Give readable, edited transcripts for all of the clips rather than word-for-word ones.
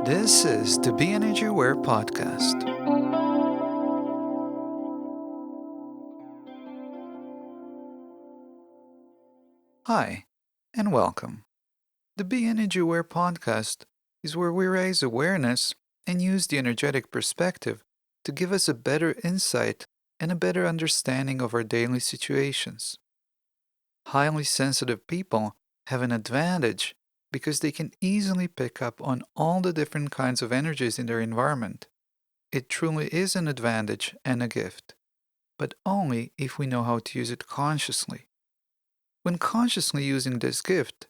This is the BEnergyAware Podcast. Hi, and welcome. The BEnergyAware Podcast is where we raise awareness and use the energetic perspective to give us a better insight and a better understanding of our daily situations. Highly sensitive people have an advantage because they can easily pick up on all the different kinds of energies in their environment. It truly is an advantage and a gift, but only if we know how to use it consciously. When consciously using this gift,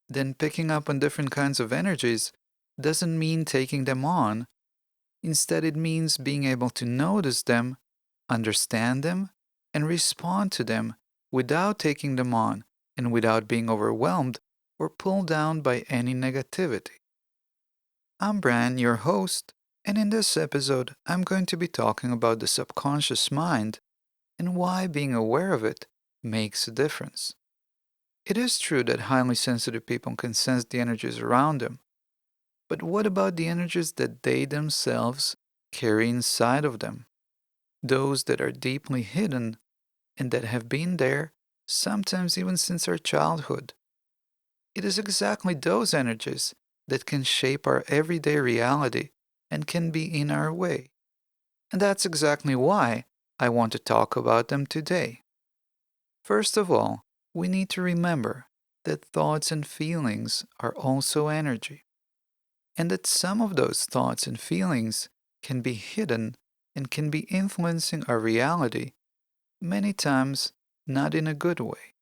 then picking up on different kinds of energies doesn't mean taking them on. Instead, it means being able to notice them, understand them, and respond to them without taking them on and without being overwhelmed or pulled down by any negativity. I'm Bran, your host, and in this episode, I'm going to be talking about the subconscious mind and why being aware of it makes a difference. It is true that highly sensitive people can sense the energies around them, but what about the energies that they themselves carry inside of them? Those that are deeply hidden and that have been there, sometimes even since our childhood. It is exactly those energies that can shape our everyday reality and can be in our way. And that's exactly why I want to talk about them today. First of all, we need to remember that thoughts and feelings are also energy, and that some of those thoughts and feelings can be hidden and can be influencing our reality, many times not in a good way.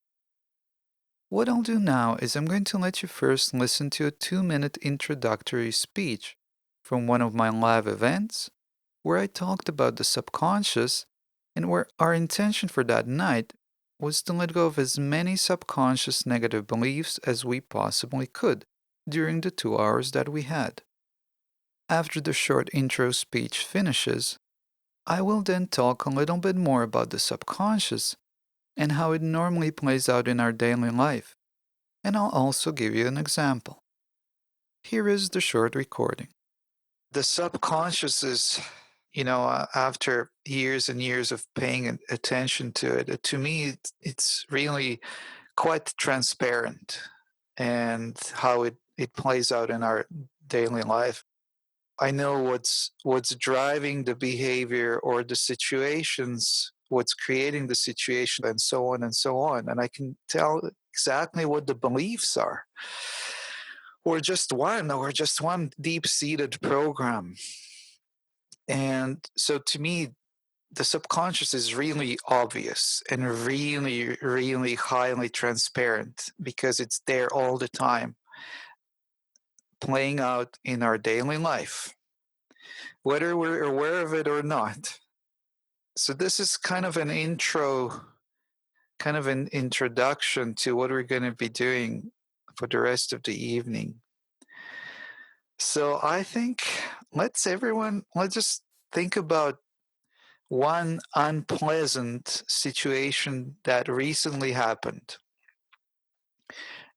What I'll do now is I'm going to let you first listen to a 2-minute introductory speech from one of my live events where I talked about the subconscious and where our intention for that night was to let go of as many subconscious negative beliefs as we possibly could during the 2 hours that we had. After the short intro speech finishes, I will then talk a little bit more about the subconscious and how it normally plays out in our daily life, and I'll also give you an example. Here is the short recording. The subconscious is, after years and years of paying attention to it, to me, it's really quite transparent and how it plays out in our daily life. I know what's driving the behavior or the situations, what's creating the situation, and so on and so on. And I can tell exactly what the beliefs are, or just one deep-seated program. And so to me, the subconscious is really obvious and really, really highly transparent because it's there all the time, playing out in our daily life, whether we're aware of it or not. So this is kind of an introduction to what we're going to be doing for the rest of the evening. So I think let's just think about one unpleasant situation that recently happened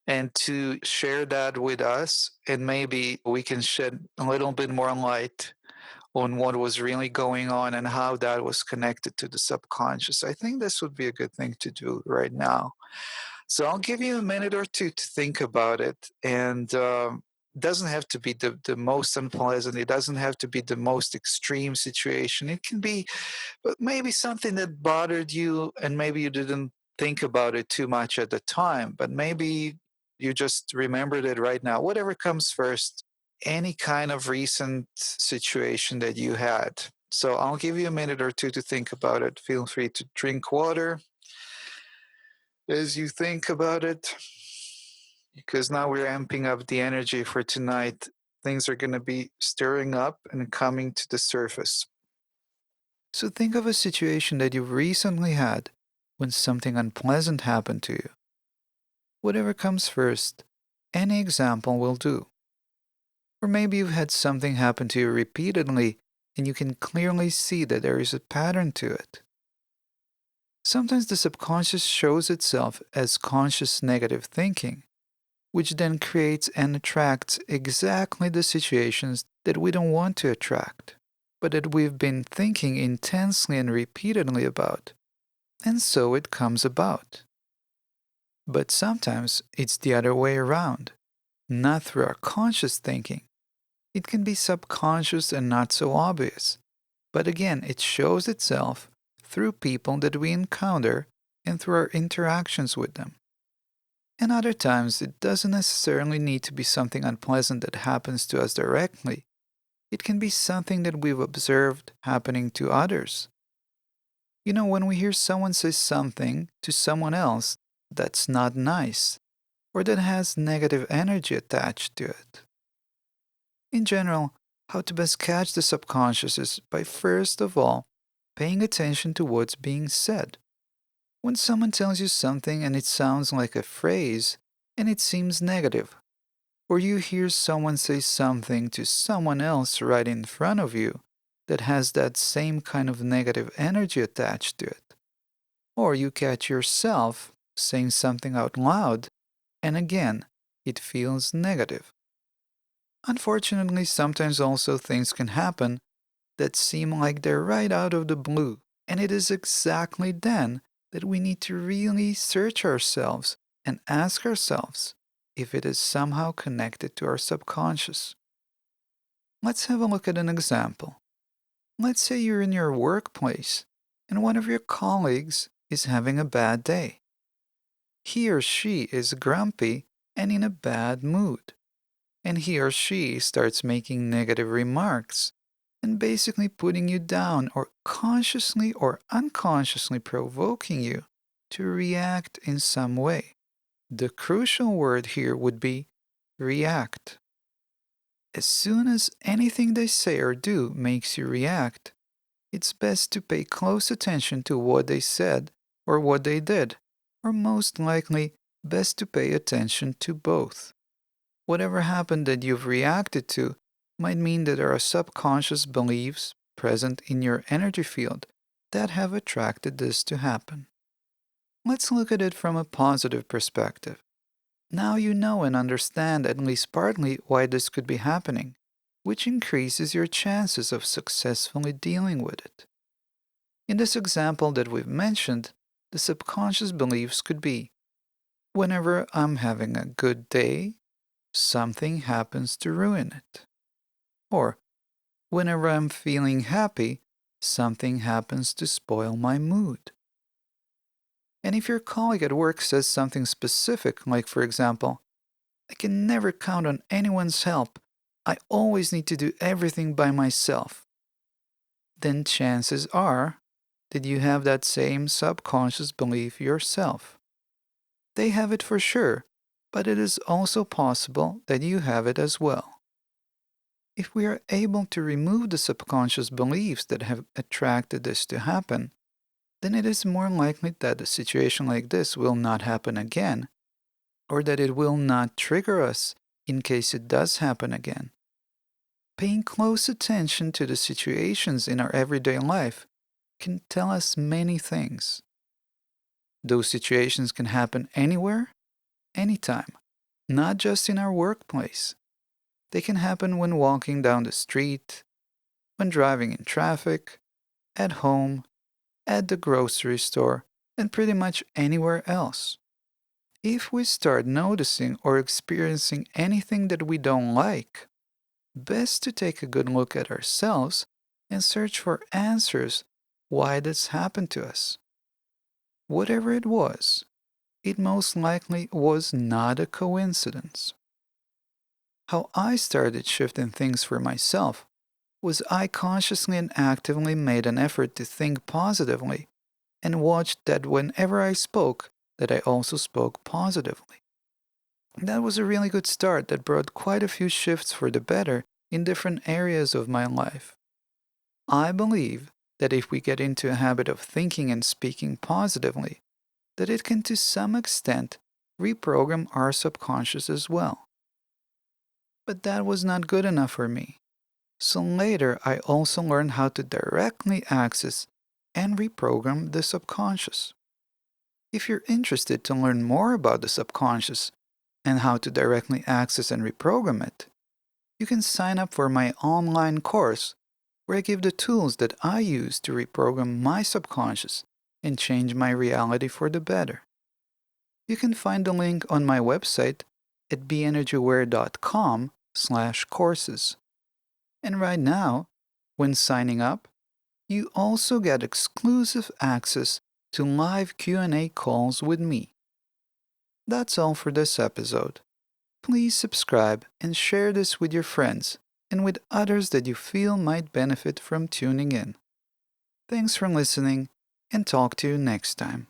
and to share that with us, and maybe we can shed a little bit more light on what was really going on and how that was connected to the subconscious. I think this would be a good thing to do right now. So I'll give you a minute or two to think about it. And doesn't have to be the most unpleasant. It doesn't have to be the most extreme situation. It can be but maybe something that bothered you and maybe you didn't think about it too much at the time, but maybe you just remembered it right now. Whatever comes first, any kind of recent situation that you had. So I'll give you a minute or two to think about it. Feel free to drink water as you think about it, because now we're amping up the energy for tonight. Things are going to be stirring up and coming to the surface. So think of a situation that you've recently had when something unpleasant happened to you. Whatever comes first, any example will do. Or maybe you've had something happen to you repeatedly and you can clearly see that there is a pattern to it. Sometimes the subconscious shows itself as conscious negative thinking, which then creates and attracts exactly the situations that we don't want to attract, but that we've been thinking intensely and repeatedly about, and so it comes about. But sometimes it's the other way around, not through our conscious thinking. It can be subconscious and not so obvious, but again, it shows itself through people that we encounter and through our interactions with them. And other times, it doesn't necessarily need to be something unpleasant that happens to us directly. It can be something that we've observed happening to others. You know, when we hear someone say something to someone else that's not nice, or that has negative energy attached to it. In general, how to best catch the subconscious is by first of all paying attention to what's being said. When someone tells you something and it sounds like a phrase and it seems negative, or you hear someone say something to someone else right in front of you that has that same kind of negative energy attached to it, or you catch yourself saying something out loud and again, it feels negative. Unfortunately, sometimes also things can happen that seem like they're right out of the blue, and it is exactly then that we need to really search ourselves and ask ourselves if it is somehow connected to our subconscious. Let's have a look at an example. Let's say you're in your workplace and one of your colleagues is having a bad day. He or she is grumpy and in a bad mood, and he or she starts making negative remarks and basically putting you down or consciously or unconsciously provoking you to react in some way. The crucial word here would be react. As soon as anything they say or do makes you react, it's best to pay close attention to what they said or what they did, or most likely, best to pay attention to both. Whatever happened that you've reacted to might mean that there are subconscious beliefs present in your energy field that have attracted this to happen. Let's look at it from a positive perspective. Now you know and understand at least partly why this could be happening, which increases your chances of successfully dealing with it. In this example that we've mentioned, the subconscious beliefs could be, whenever I'm having a good day, something happens to ruin it. Or, whenever I'm feeling happy, something happens to spoil my mood. And if your colleague at work says something specific, like for example, I can never count on anyone's help, I always need to do everything by myself, then chances are that you have that same subconscious belief yourself. They have it for sure, but it is also possible that you have it as well. If we are able to remove the subconscious beliefs that have attracted this to happen, then it is more likely that a situation like this will not happen again, or that it will not trigger us in case it does happen again. Paying close attention to the situations in our everyday life can tell us many things. Those situations can happen anywhere, anytime, not just in our workplace. They can happen when walking down the street, when driving in traffic, at home, at the grocery store, and pretty much anywhere else. If we start noticing or experiencing anything that we don't like, best to take a good look at ourselves and search for answers why this happened to us. Whatever it was, it most likely was not a coincidence. How I started shifting things for myself was I consciously and actively made an effort to think positively and watched that whenever I spoke, that I also spoke positively. That was a really good start that brought quite a few shifts for the better in different areas of my life. I believe that if we get into a habit of thinking and speaking positively, that it can to some extent reprogram our subconscious as well. But that was not good enough for me. So later, I also learned how to directly access and reprogram the subconscious. If you're interested to learn more about the subconscious and how to directly access and reprogram it, you can sign up for my online course where I give the tools that I use to reprogram my subconscious and change my reality for the better. You can find the link on my website at BEnergyAware.com/courses. And right now, when signing up, you also get exclusive access to live Q&A calls with me. That's all for this episode. Please subscribe and share this with your friends and with others that you feel might benefit from tuning in. Thanks for listening, and talk to you next time.